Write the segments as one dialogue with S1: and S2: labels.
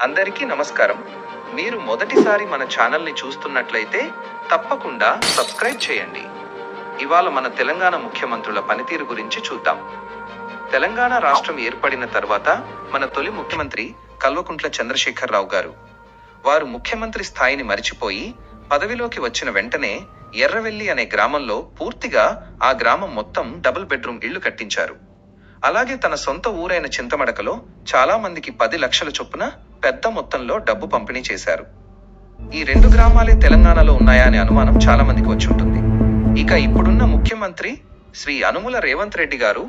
S1: అందరికీ నమస్కారం. మీరు మొదటిసారి మన ఛానల్ని చూస్తున్నట్లయితే తప్పకుండా సబ్స్క్రైబ్ చేయండి. ఇవాళ మన తెలంగాణ ముఖ్యమంత్రుల పనితీరు గురించి చూద్దాం. తెలంగాణ రాష్ట్రం ఏర్పడిన తర్వాత మన తొలి ముఖ్యమంత్రి కల్వకుంట్ల చంద్రశేఖరరావు గారు. వారు ముఖ్యమంత్రి స్థాయిని మరిచిపోయి పదవిలోకి వచ్చిన వెంటనే ఎర్రవెల్లి అనే గ్రామంలో పూర్తిగా ఆ గ్రామం మొత్తం డబుల్ బెడ్రూమ్ ఇళ్లు కట్టించారు. అలాగే తన సొంత ఊరైన చింతమడకలో చాలా మందికి 10 లక్షల చొప్పున పెద్ద మొత్తంలో డబ్బు పంపిణీ చేశారు. ఈ 2 గ్రామాలే తెలంగాణలో ఉన్నాయా అనే అనుమానం చాలా మందికి వచ్చి ఉంటుంది. ఇక ఇప్పుడున్న ముఖ్యమంత్రి శ్రీ యనుమల రేవంత్ రెడ్డి గారు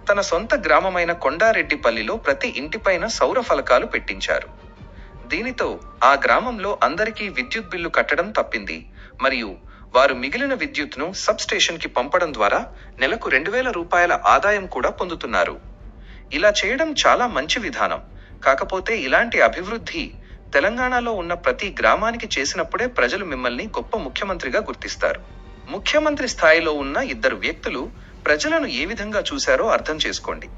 S1: తన సొంత గ్రామమైన కొండారెడ్డిపల్లిలో ప్రతి ఇంటిపైన సౌర ఫలకాలు పెట్టించారు. దీనితో ఆ గ్రామంలో అందరికీ విద్యుత్ బిల్లు కట్టడం తప్పింది. మరియు వారు మిగిలిన విద్యుత్ను సబ్ స్టేషన్ కి పంపడం ద్వారా నెలకు 2000 రూపాయల ఆదాయం కూడా పొందుతున్నారు. ఇలా చేయడం చాలా మంచి విధానం. కాకపోతే ఇలాంటి అభివృద్ధి తెలంగాణలో ఉన్న ప్రతి గ్రామానికి చేసినప్పుడే ప్రజలు మిమ్మల్ని గొప్ప ముఖ్యమంత్రిగా గుర్తిస్తారు. ముఖ్యమంత్రి స్థాయిలో ఉన్న 2 వ్యక్తులు ప్రజలను ఏ విధంగా చూశారో అర్థం చేసుకోండి.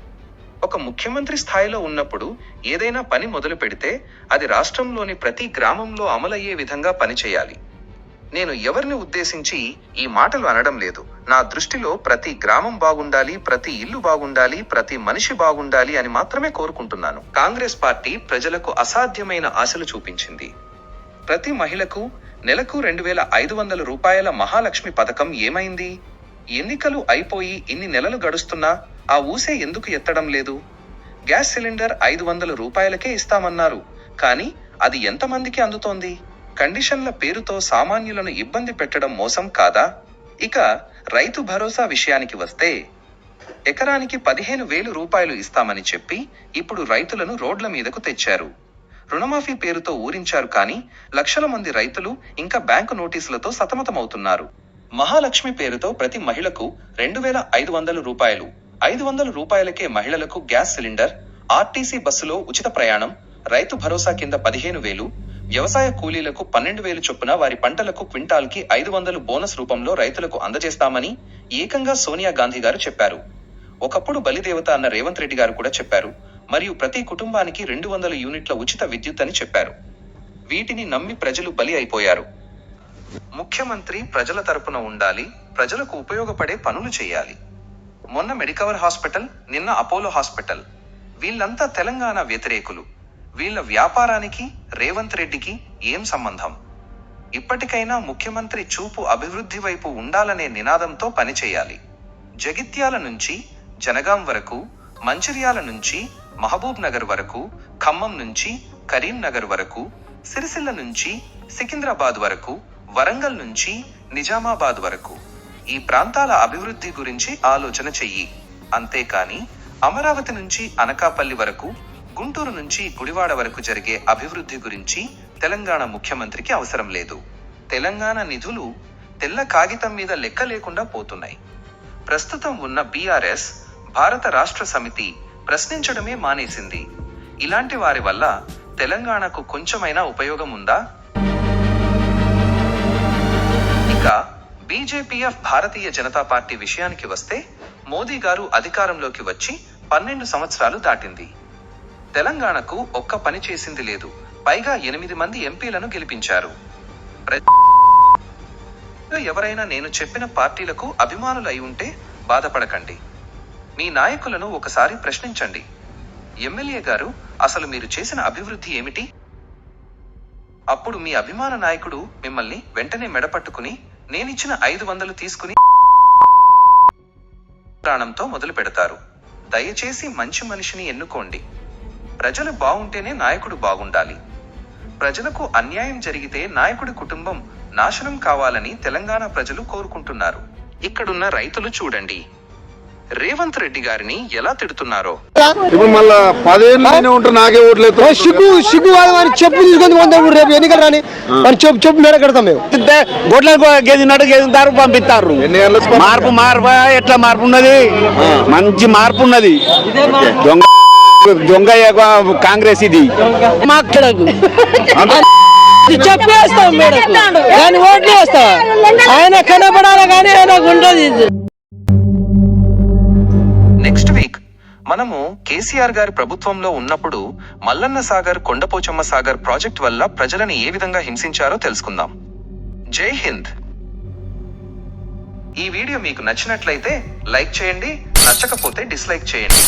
S1: ఒక ముఖ్యమంత్రి స్థాయిలో ఉన్నప్పుడు ఏదైనా పని మొదలు పెడితే అది రాష్ట్రంలోని ప్రతి గ్రామంలో అమలయ్యే విధంగా పనిచేయాలి. నేను ఎవరిని ఉద్దేశించి ఈ మాటలు అనడం లేదు. నా దృష్టిలో ప్రతి గ్రామం బాగుండాలి, ప్రతి ఇల్లు బాగుండాలి, ప్రతి మనిషి బాగుండాలి అని మాత్రమే కోరుకుంటున్నాను. కాంగ్రెస్ పార్టీ ప్రజలకు అసాధ్యమైన ఆశలు చూపించింది. ప్రతి మహిళకు నెలకు 2500 రూపాయల మహాలక్ష్మి పథకం ఏమైంది? ఎన్నికలు అయిపోయి ఇన్ని నెలలు గడుస్తున్నా ఆ ఊసే ఎందుకు ఎత్తడం లేదు? గ్యాస్ సిలిండర్ 500 రూపాయలకే ఇస్తామన్నారు, కానీ అది ఎంతమందికి అందుతోంది? కండిషన్ల పేరుతో సామాన్యులను ఇబ్బంది పెట్టడం మోసం కాదా? ఇక రైతు భరోసా విషయానికి వస్తే ఎకరానికి 15,000 రూపాయలు ఇస్తామని చెప్పి ఇప్పుడు రైతులను రోడ్ల మీదకు తెచ్చారు. రుణమాఫీ పేరుతో ఊరించారు, కానీ లక్షల మంది రైతులు ఇంకా బ్యాంకు నోటీసులతో సతమతమవుతున్నారు. మహాలక్ష్మి పేరుతో ప్రతి మహిళకు 2500 రూపాయలు, 500 రూపాయలకే మహిళలకు గ్యాస్ సిలిండర్, ఆర్టీసీ బస్సులో ఉచిత ప్రయాణం, రైతు భరోసా కింద 15,000, వ్యవసాయ కూలీలకు 12,000 చొప్పున వారి పంటలకు క్వింటాల్కి 500 బోనస్ రూపంలో రైతులకు అందజేస్తామని ఏకంగా సోనియా గాంధీ గారు చెప్పారు. ఒకప్పుడు బలిదేవత అన్న రేవంత్ రెడ్డి గారు కూడా చెప్పారు. మరియు ప్రతి కుటుంబానికి 200 యూనిట్ల ఉచిత విద్యుత్ అని చెప్పారు. వీటిని నమ్మి ప్రజలు బలి అయిపోయారు. ముఖ్యమంత్రి ప్రజల తరపున ఉండాలి, ప్రజలకు ఉపయోగపడే పనులు చేయాలి. మొన్న మెడికవర్ హాస్పిటల్, నిన్న అపోలో హాస్పిటల్, వీళ్ళంతా తెలంగాణ వ్యతిరేకులు. వీళ్ళ వ్యాపారానికి రేవంత్ రెడ్డికి ఏం సంబంధం? ఇప్పటికైనా ముఖ్యమంత్రి చూపు అభివృద్ధి వైపు ఉండాలనే నినాదంతో పనిచేయాలి. జగిత్యాల నుంచి జనగాం వరకు, మంచిర్యాల నుంచి మహబూబ్ నగర్ వరకు, ఖమ్మం నుంచి కరీంనగర్ వరకు, సిరిసిల్ల నుంచి సికింద్రాబాద్ వరకు, వరంగల్ నుంచి నిజామాబాద్ వరకు ఈ ప్రాంతాల అభివృద్ధి గురించి ఆలోచన చెయ్యి. అంతేకాని అమరావతి నుంచి అనకాపల్లి వరకు, గుంటూరు నుంచి గుడివాడ వరకు జరిగే అభివృద్ధి గురించి తెలంగాణ ముఖ్యమంత్రికి అవసరం లేదు. తెలంగాణ నిధులు తెల్ల కాగితం మీద లెక్క లేకుండా పోతున్నాయి. ప్రస్తుతం ఉన్న బీఆర్ఎస్, భారత రాష్ట్ర సమితి ప్రశ్నించడమే మానేసింది. ఇలాంటి వారి వల్ల తెలంగాణకు కొంచెమైనా ఉపయోగం ఉందా? ఇక బీజేపీఎఫ్ భారతీయ జనతా పార్టీ విషయానికి వస్తే, మోదీ గారు అధికారంలోకి వచ్చి 12 సంవత్సరాలు దాటింది. తెలంగాణకు ఒక్క పని చేసింది లేదు. పైగా 8 మంది ఎంపీలను గెలిపించారు. ఎవరైనా నేను చెప్పిన పార్టీలకు అభిమానులు అయి ఉంటే బాధపడకండి. మీ నాయకులను ఒకసారి ప్రశ్నించండి. ఎమ్మెల్యే గారు, అసలు మీరు చేసిన అభివృద్ధి ఏమిటి? అప్పుడు మీ అభిమాన నాయకుడు మిమ్మల్ని వెంటనే మెడపట్టుకుని నేనిచ్చిన 500 తీసుకుని ప్రాణంతో మొదలు పెడతారు. దయచేసి మంచి మనిషిని ఎన్నుకోండి. ప్రజలు బాగుంటేనే నాయకుడు బాగుండాలి. ప్రజలకు అన్యాయం జరిగితే నాయకుడి కుటుంబం నాశనం కావాలని తెలంగాణ ప్రజలు కోరుకుంటున్నారు. ఇక్కడున్న రైతులు చూడండి, రేవంత్ రెడ్డి గారిని ఎలా తిడుతున్నారో.
S2: ఇప్పుడు మళ్ళా 10 ఏళ్ళు ఉంటే నాకే ఓట్లేదు.
S3: సిగ్గు చెప్పు తీసుకొని రేపు ఎన్నికలు రాని చెప్పు మేడ కడతాం మేము.
S4: గొడ్ల గేదినట్టు గేదింటారు, పంపిస్తారు. మార్పు ఎట్లా మార్పు ఉన్నది? మంచి మార్పు ఉన్నది. దొంగ కాంగ్రెస్ ఇది
S3: మాట్లాడకు చెప్పేస్తాం మేడకు, కానీ ఓట్లు వేస్తా. ఆయన కనపడాలి కానీ ఆయనకు ఉండదు.
S1: నెక్స్ట్ వీక్ మనము కేసీఆర్ గారి ప్రభుత్వంలో ఉన్నప్పుడు మల్లన్న సాగర్, కొండపోచమ్మ సాగర్ ప్రాజెక్ట్ వల్ల ప్రజలను ఏ విధంగా హింసించారో తెలుసుకుందాం. జై హింద్. ఈ వీడియో మీకు నచ్చినట్లయితే లైక్ చేయండి, నచ్చకపోతే డిస్లైక్ చేయండి.